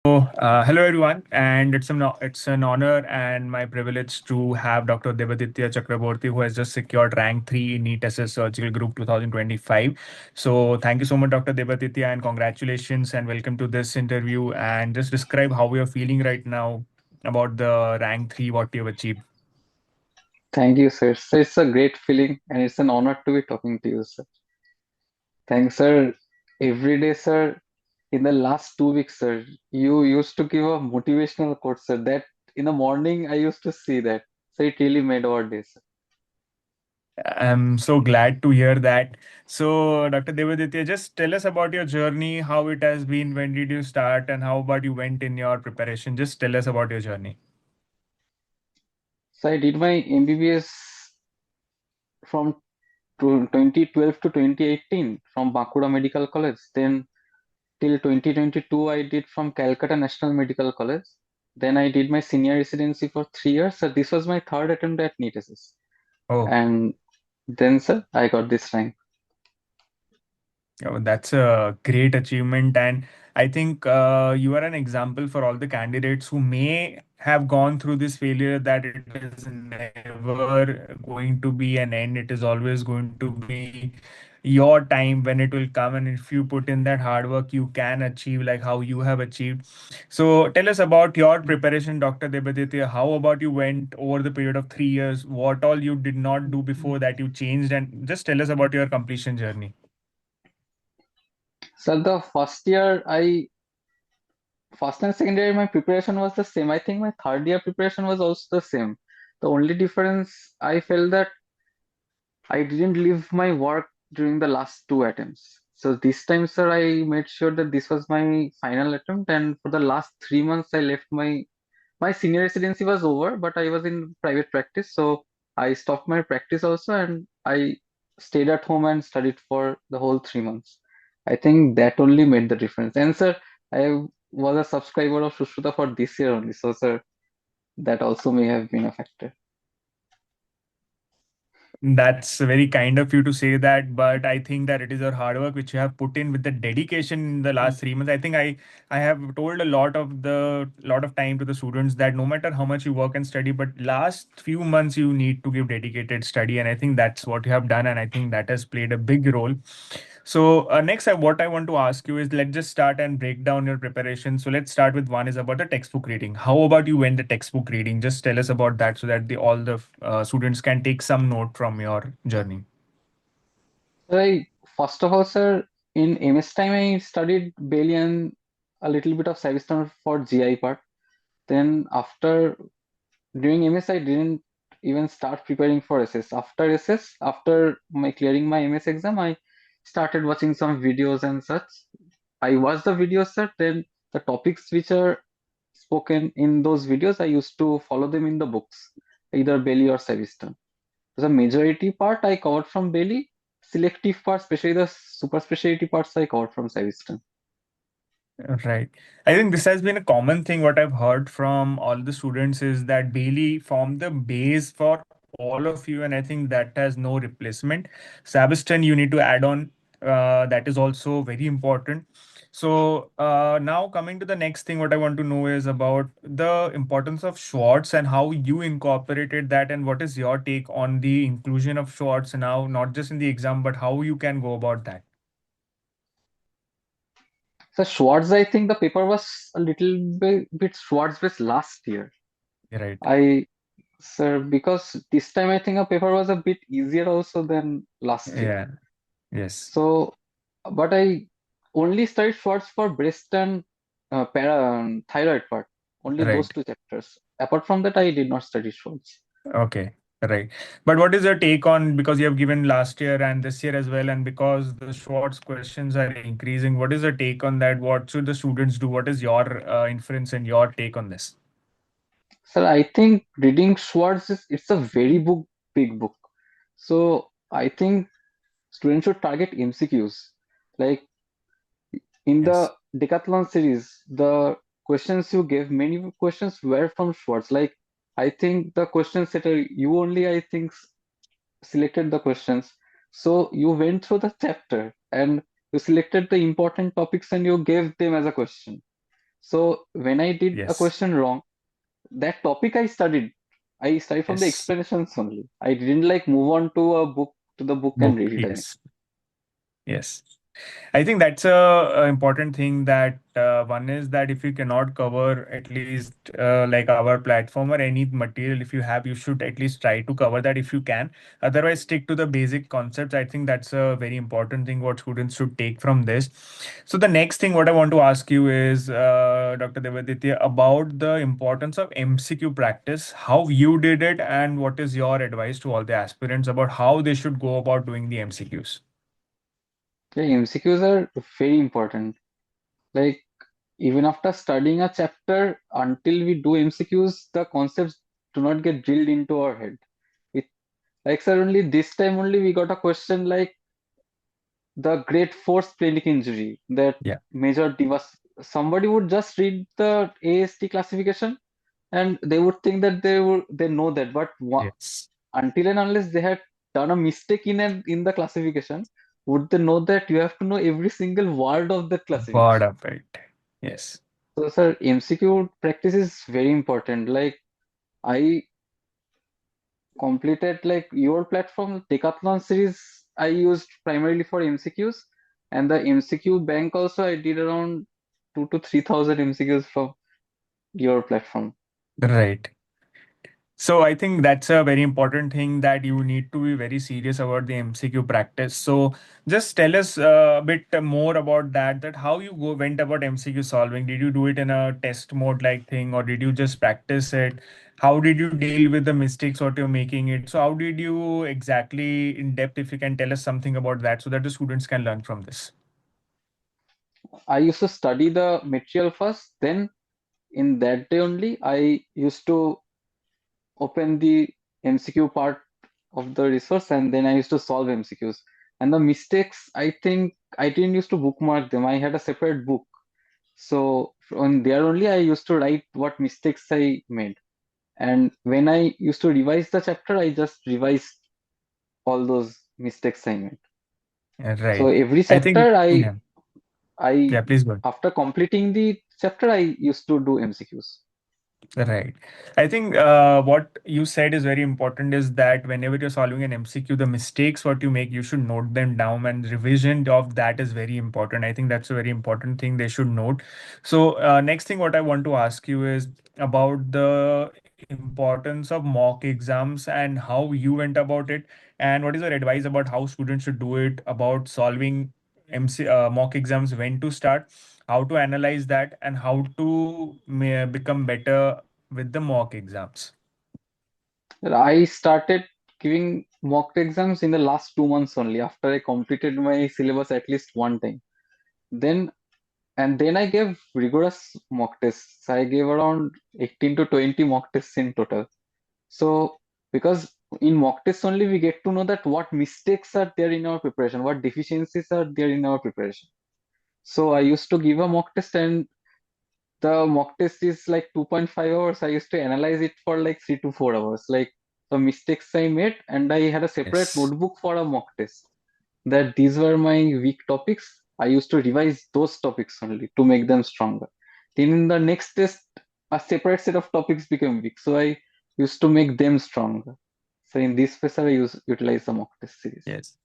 Hello everyone, and it's an honor and my privilege to have Dr. Debaditya Chakraborty, who has just secured rank 3 in NEET SS Surgical Group 2025. So, thank you so much, Dr. Debaditya, and congratulations and welcome to this interview. And just describe how we are feeling right now about the rank 3, what you have achieved. Thank you, sir. So it's a great feeling and it's an honor to be talking to you, sir. Thanks, sir. Every day, sir, in the last 2 weeks, sir, you used to give a motivational quote, sir. That in the morning I used to see that. So it really made our day, sir. I'm so glad to hear that. So, Dr. Devaditya, just tell us about your journey, how it has been, when did you start, and how about you went in your preparation? Just tell us about your journey. So I did my MBBS from 2012 to 2018 from Bankura Medical College. Then till 2022, I did from Calcutta National Medical College. Then I did my senior residency for 3 years. So this was my third attempt at NEET SS. Oh. And then, sir, I got this rank. Oh, that's a great achievement. And I think you are an example for all the candidates who may have gone through this failure, that it is never going to be an end. It is always going to be your time when it will come. And if you put in that hard work, you can achieve like how you have achieved. So tell us about your preparation, Dr. Debaditya. How about you went over the period of 3 years? What all you did not do before that you changed? And just tell us about your completion journey. So the first and second year, my preparation was the same. I think my third year preparation was also the same. The only difference I felt that I didn't leave my work during the last two attempts. So this time, sir, I made sure that this was my final attempt, and for the last 3 months, I left my senior residency was over, but I was in private practice, so I stopped my practice also, and I stayed at home and studied for the whole 3 months. I think that only made the difference. And sir, I was a subscriber of Sushruta for this year only, so sir, that also may have been a factor. That's very kind of you to say that, but I think that it is your hard work which you have put in with the dedication in the last 3 months. I think I have told a lot of time to the students that no matter how much you work and study, but last few months you need to give dedicated study, and I think that's what you have done, and I think that has played a big role. So next, what I want to ask you is let's just start and break down your preparation. So let's start with one is about the textbook reading. How about you went the textbook reading? Just tell us about that so that all the students can take some note from your journey. So first of all, sir, in MS time, I studied Bailey and a little bit of Savistan for GI part. Then after during MS, I didn't even start preparing for SS. After SS, after my clearing my MS exam, I started watching some videos and such. I watched the videos, sir. Then the topics which are spoken in those videos, I used to follow them in the books, either Bailey or Savistan. The majority part I covered from Bailey, selective part, especially the super specialty parts, I covered from Savistan. Right. I think this has been a common thing. What I've heard from all the students is that Bailey formed the base for all of you, and I think that has no replacement. Sabiston, you need to add on. That is also very important. So now coming to the next thing, what I want to know is about the importance of Schwartz and how you incorporated that, and what is your take on the inclusion of Schwartz now, not just in the exam, but how you can go about that. So Schwartz, I think the paper was a little bit Schwartz based last year. Right. I Sir, because this time I think a paper was a bit easier also than last year. Yeah. Yes. So, but I only studied Schwartz for breast and thyroid part, only those Right. two chapters. Apart from that, I did not study Schwartz. Okay, right. But what is your take on, because you have given last year and this year as well, and because the Schwartz questions are increasing, what is the take on that? What should the students do? What is your inference and your take on this? Sir, I think reading Schwartz is it's a very big book. So I think students should target MCQs. Like in Yes. the Decathlon series, the questions you gave, many questions were from Schwartz. Like I think the question setter, you only I think selected the questions. So you went through the chapter and you selected the important topics and you gave them as a question. So when I did a Yes. question wrong, that topic I studied from the Yes. explanations only. I didn't like move on to a book to the book and Book. read it again. Yes. Yes. I think that's a important thing that one is that if you cannot cover at least like our platform or any material, if you have, you should at least try to cover that if you can. Otherwise, stick to the basic concepts. I think that's a very important thing what students should take from this. So the next thing what I want to ask you is, Dr. Debaditya, about the importance of MCQ practice, how you did it, and what is your advice to all the aspirants about how they should go about doing the MCQs? Yeah, MCQs are very important. Like even after studying a chapter, until we do MCQs, the concepts do not get drilled into our head. It, like sir, only this time only we got a question like the grade four splenic injury that Yeah. major devas. Somebody would just read the AST classification and they would think that they know that, but Yes. until and unless they had done a mistake in the classification, would they know that you have to know every single word of the Word classification? of it. Yes. So, sir, MCQ practice is very important. Like, I completed like your platform, Decathlon series, I used primarily for MCQs, and the MCQ bank also I did around 2 to 3,000 MCQs from your platform. Right. So I think that's a very important thing that you need to be very serious about the MCQ practice. So just tell us a bit more about that. That how you go went about MCQ solving. Did you do it in a test mode like thing, or did you just practice it? How did you deal with the mistakes what you're making it? So how did you exactly in depth? If you can tell us something about that, so that the students can learn from this. I used to study the material first, then in that day only, I used to open the MCQ part of the resource and then I used to solve MCQs. And the mistakes, I think I didn't used to bookmark them. I had a separate book. So on there only, I used to write what mistakes I made. And when I used to revise the chapter, I just revised all those mistakes I made. So Right. every I think chapter, yeah. I Yeah. Please go. after completing the chapter, I used to do MCQs. Right. I think what you said is very important is that whenever you're solving an MCQ, the mistakes what you make, you should note them down, and revision of that is very important. I think that's a very important thing they should note. So, next thing what I want to ask you is about the importance of mock exams and how you went about it, and what is your advice about how students should do it, about solving mock exams, when to start, how to analyze that, and how to become better with the mock exams. I started giving mock exams in the last 2 months only after I completed my syllabus at least one time. Then then I gave rigorous mock tests. I gave around 18 to 20 mock tests in total. So because in mock tests only we get to know that what mistakes are there in our preparation, what deficiencies are there in our preparation. So I used to give a mock test and the mock test is like 2.5 hours. I used to analyze it for like 3 to 4 hours, like the mistakes I made, and I had a separate Yes. notebook for a mock test. That these were my weak topics. I used to revise those topics only to make them stronger. Then in the next test, a separate set of topics became weak, so I used to make them stronger. So in this way, I utilize the mock test series. Yes.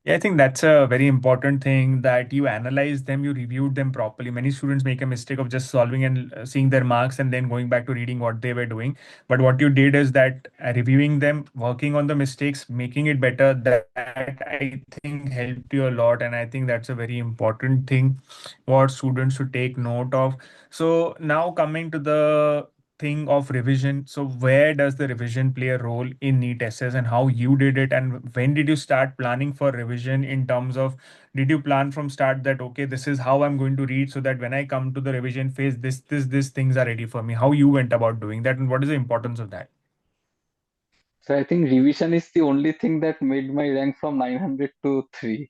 Yeah, I think that's a very important thing that you analyze them, you reviewed them properly. Many students make a mistake of just solving and seeing their marks and then going back to reading what they were doing. But what you did is that reviewing them, working on the mistakes, making it better, that I think helped you a lot. And I think that's a very important thing what students should take note of. So now coming to the thing of revision. So where does the revision play a role in NEET SS, and how you did it, and when did you start planning for revision in terms of, did you plan from start that okay, this is how I'm going to read so that when I come to the revision phase, this things are ready for me? How you went about doing that, and what is the importance of that? So I think revision is the only thing that made my rank from 900 to 3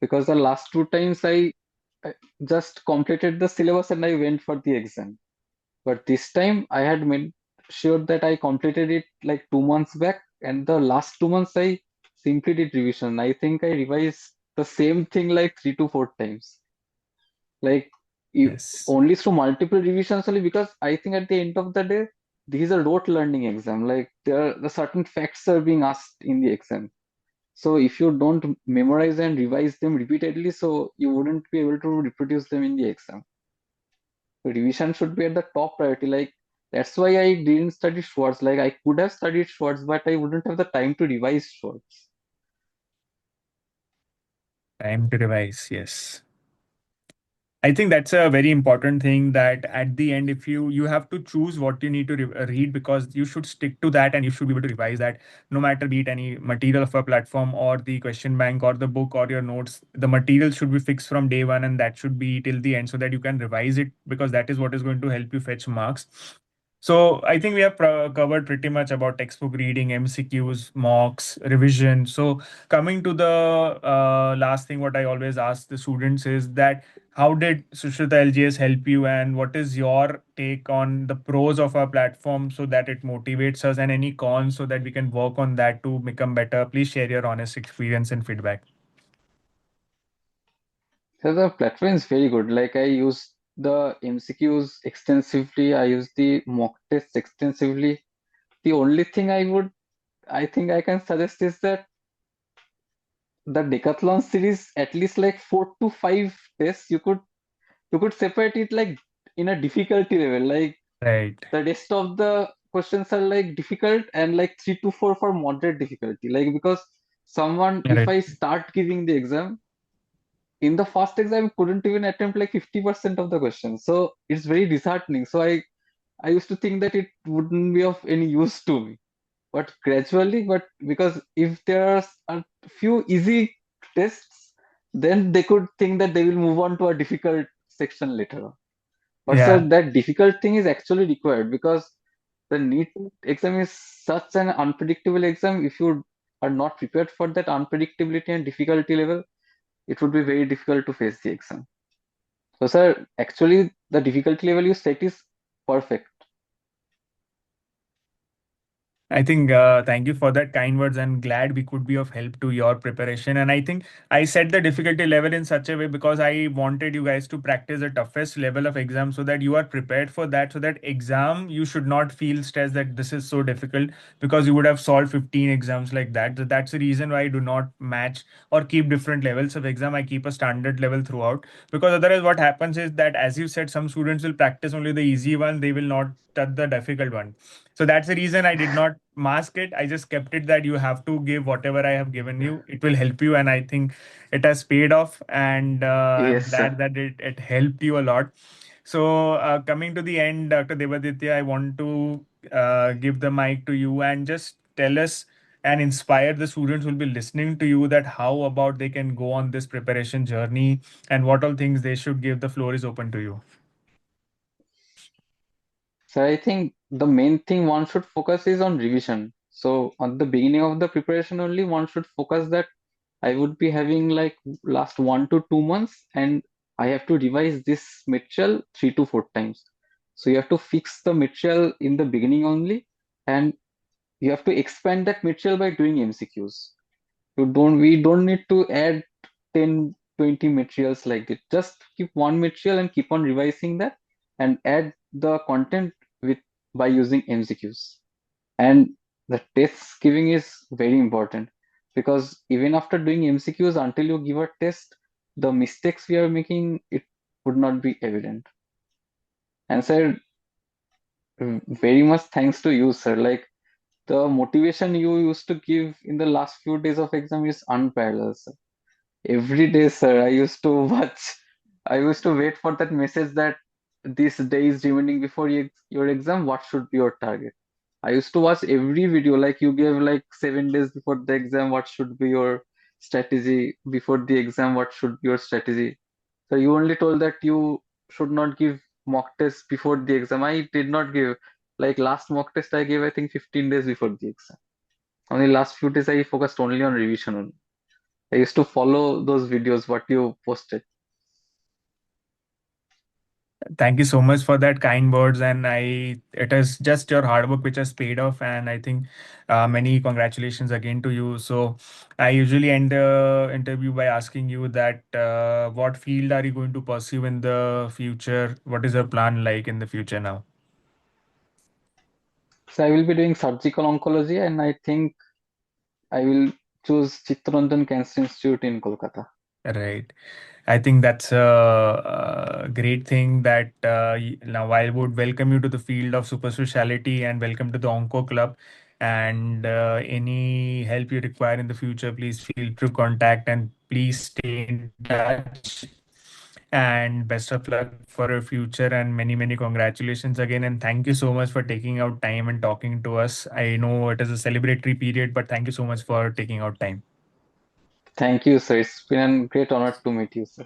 because the last two times I just completed the syllabus and I went for the exam. But this time I had made sure that I completed it like 2 months back, and the last 2 months I simply did revision. I think I revised the same thing like 3 to 4 times. Like Yes. only through multiple revisions only, because I think at the end of the day, this is a rote learning exam. Like the certain facts are being asked in the exam. So if you don't memorize and revise them repeatedly, so you wouldn't be able to reproduce them in the exam. So revision should be at the top priority. Like that's why I didn't study Schwartz. Like I could have studied Schwartz, but I wouldn't have the time to revise Schwartz. Time to revise. Yes. I think that's a very important thing that at the end, if you have to choose what you need to read, because you should stick to that and you should be able to revise that, no matter be it any material of a platform or the question bank or the book or your notes. The material should be fixed from day one, and that should be till the end so that you can revise it, because that is what is going to help you fetch marks. So I think we have covered pretty much about textbook reading, MCQs, mocks, revision. So coming to the last thing, what I always ask the students is that how did Sushruta LGS help you, and what is your take on the pros of our platform so that it motivates us, and any cons so that we can work on that to become better? Please share your honest experience and feedback. So the platform is very good. Like I use the MCQs extensively. I use the mock tests extensively. The only thing I think I can suggest is that the decathlon series, at least like 4 to 5 tests, you could separate it like in a difficulty level. Like Right. the rest of the questions are like difficult, and like 3 to 4 for moderate difficulty. Like because someone, if Right. I start giving the exam, in the first exam couldn't even attempt like 50% of the questions. So it's very disheartening. So I used to think that it wouldn't be of any use to me. But gradually, but because if there are a few easy tests, then they could think that they will move on to a difficult section later on. But sir, Yeah. that difficult thing is actually required, because the NEET exam is such an unpredictable exam. If you are not prepared for that unpredictability and difficulty level, it would be very difficult to face the exam. So, sir, actually, the difficulty level you set is perfect. I think thank you for that kind words. I'm glad we could be of help to your preparation. And I think I set the difficulty level in such a way because I wanted you guys to practice the toughest level of exam so that you are prepared for that. So that exam, you should not feel stressed that this is so difficult because you would have solved 15 exams like that. So that's the reason why I do not match or keep different levels of exam. I keep a standard level throughout, because otherwise what happens is that, as you said, some students will practice only the easy one, they will not touch the difficult one. So that's the reason I did not mask it. I just kept it that you have to give whatever I have given you. It will help you, and I think it has paid off. And I'm Yes, sir. glad that it helped you a lot. So coming to the end, Dr. Debaditya, I want to give the mic to you and just tell us and inspire the students who will be listening to you that how about they can go on this preparation journey and what all things they should give. The floor is open to you. So I think the main thing one should focus is on revision. So at the beginning of the preparation only, one should focus that I would be having like last 1 to 2 months, and I have to revise this material 3 to 4 times. So you have to fix the material in the beginning only, and you have to expand that material by doing MCQs. We don't need to add 10, 20 materials like that. Just keep one material and keep on revising that, and add the content with by using MCQs. And the test giving is very important, because even after doing MCQs, until you give a test, the mistakes we are making, it would not be evident. And sir, very much thanks to you, sir. Like the motivation you used to give in the last few days of exam is unparalleled, sir. Every day, sir, I used to watch, I used to wait for that message that this day is remaining before your exam, what should be your target? I used to watch every video, like you gave like 7 days before the exam, what should be your strategy? Before the exam, what should be your strategy? So you only told that you should not give mock test before the exam. I did not give. Like last mock test I gave, I think 15 days before the exam. Only last few days I focused only on revision only. I used to follow those videos what you posted. Thank you so much for that kind words, and it is just your hard work which has paid off, and I think many congratulations again to you. So, I usually end the interview by asking you that what field are you going to pursue in the future? What is your plan like in the future now? So I will be doing surgical oncology, and I think I will choose Chittaranjan Cancer Institute in Kolkata. Right. I think that's a great thing that now I would welcome you to the field of super specialty and welcome to the Onco Club. And any help you require in the future, please feel free to contact and please stay in touch. And best of luck for your future and many, many congratulations again. And thank you so much for taking out time and talking to us. I know it is a celebratory period, but thank you so much for taking out time. Thank you, sir. It's been a great honor to meet you, sir.